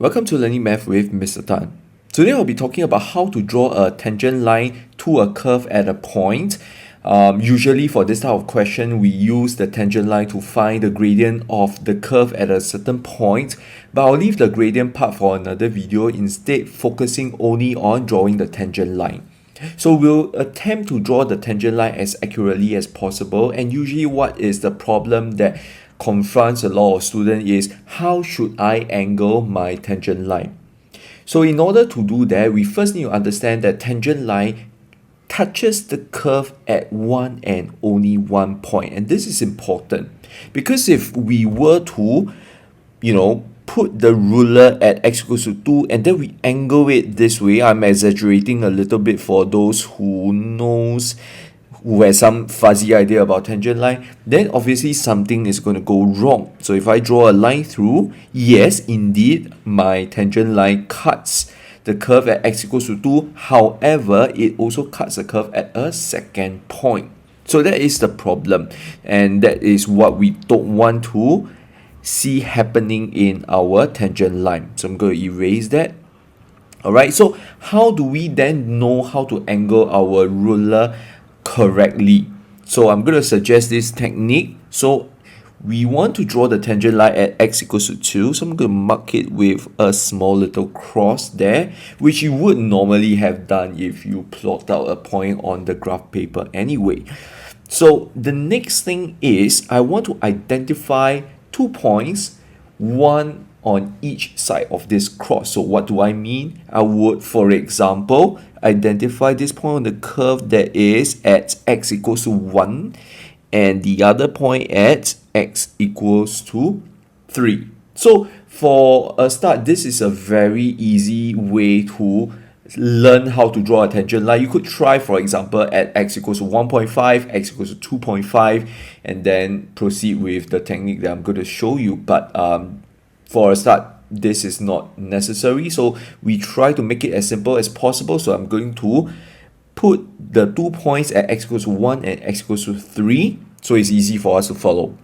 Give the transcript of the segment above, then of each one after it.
Welcome to Learning Math with Mr. Tan. Today I'll be talking about how to draw a tangent line to a curve at a point. Usually for this type of question, we use the tangent line to find the gradient of the curve at a certain point, but I'll leave the gradient part for another video, instead focusing only on drawing the tangent line. So we'll attempt to draw the tangent line as accurately as possible, and usually what is the problem that confronts a lot of students is how should I angle my tangent line. So in order to do that, we first need to understand that tangent line touches the curve at one and only one point, and this is important because if we were to put the ruler at x equals to 2 and then we angle it this way, I'm exaggerating a little bit for those who has some fuzzy idea about tangent line, then obviously something is going to go wrong. So if I draw a line through, yes, indeed, my tangent line cuts the curve at x equals to 2. However, it also cuts the curve at a second point. So that is the problem, and that is what we don't want to see happening in our tangent line. So I'm going to erase that. Alright, so how do we then know how to angle our ruler correctly? So I'm going to suggest this technique. So we want to draw the tangent line at x equals to 2. So I'm going to mark it with a small little cross there, which you would normally have done if you plot out a point on the graph paper anyway. So the next thing is I want to identify 2 points, one on each side of this cross. So what do I mean? I would, for example, identify this point on the curve that is at x equals to 1 and the other point at x equals to 3. So for a start, this is a very easy way to learn how to draw a tangent line. You could try, for example, at x equals to 1.5, x equals to 2.5, and then proceed with the technique that I'm going to show you. But for a start, this is not necessary. So we try to make it as simple as possible. So I'm going to put the 2 points at x equals to 1 and x equals to 3. So it's easy for us to follow.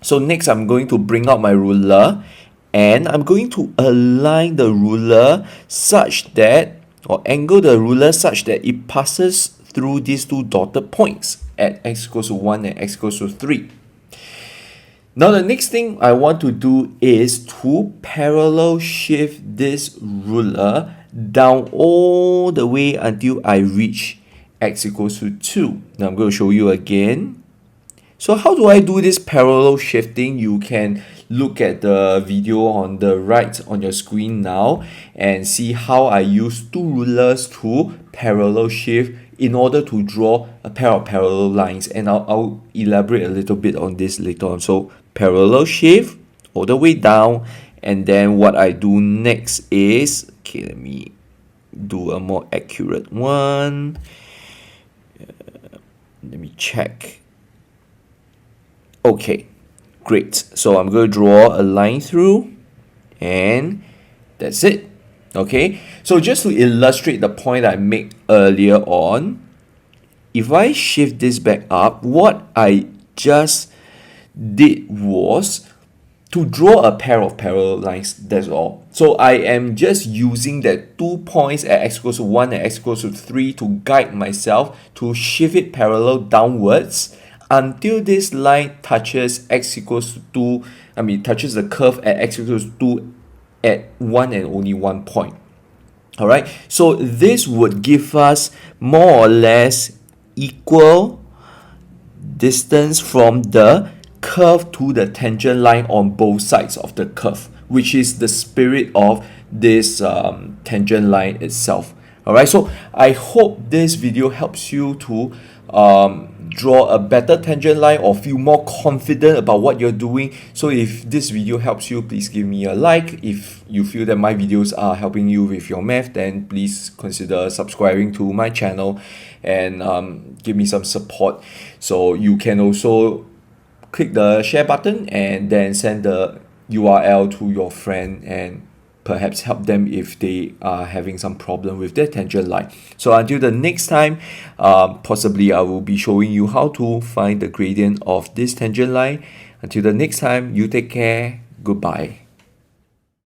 So next, I'm going to bring out my ruler and I'm going to align the ruler such that, or angle the ruler such that it passes through these 2 dotted points at x equals to 1 and x equals to 3. Now the next thing I want to do is to parallel shift this ruler down all the way until I reach x equals to 2. Now I'm going to show you again. So how do I do this parallel shifting? You can look at the video on the right on your screen now and see how I use 2 rulers to parallel shift in order to draw a pair of parallel lines, and I'll elaborate a little bit on this later on. So parallel shift all the way down, and then what I do next is, okay, let me do a more accurate one. Let me check. Okay, great. So I'm going to draw a line through, and that's it. Okay, so just to illustrate the point I made earlier on, if I shift this back up, what I just did was to draw a pair of parallel lines, that's all. So I am just using that 2 points at x equals to 1 and x equals to 3 to guide myself to shift it parallel downwards until this line touches x equals to 2, touches the curve at x equals to 2 at one and only one point. Alright, so this would give us more or less equal distance from the curve to the tangent line on both sides of the curve, which is the spirit of this tangent line itself. Alright, so I hope this video helps you to draw a better tangent line or feel more confident about what you're doing. So if this video helps you, please give me a like. If you feel that my videos are helping you with your math, then please consider subscribing to my channel and give me some support. So you can also click the share button and then send the URL to your friend and perhaps help them if they are having some problem with their tangent line. So until the next time, possibly I will be showing you how to find the gradient of this tangent line. Until the next time, you take care. Goodbye.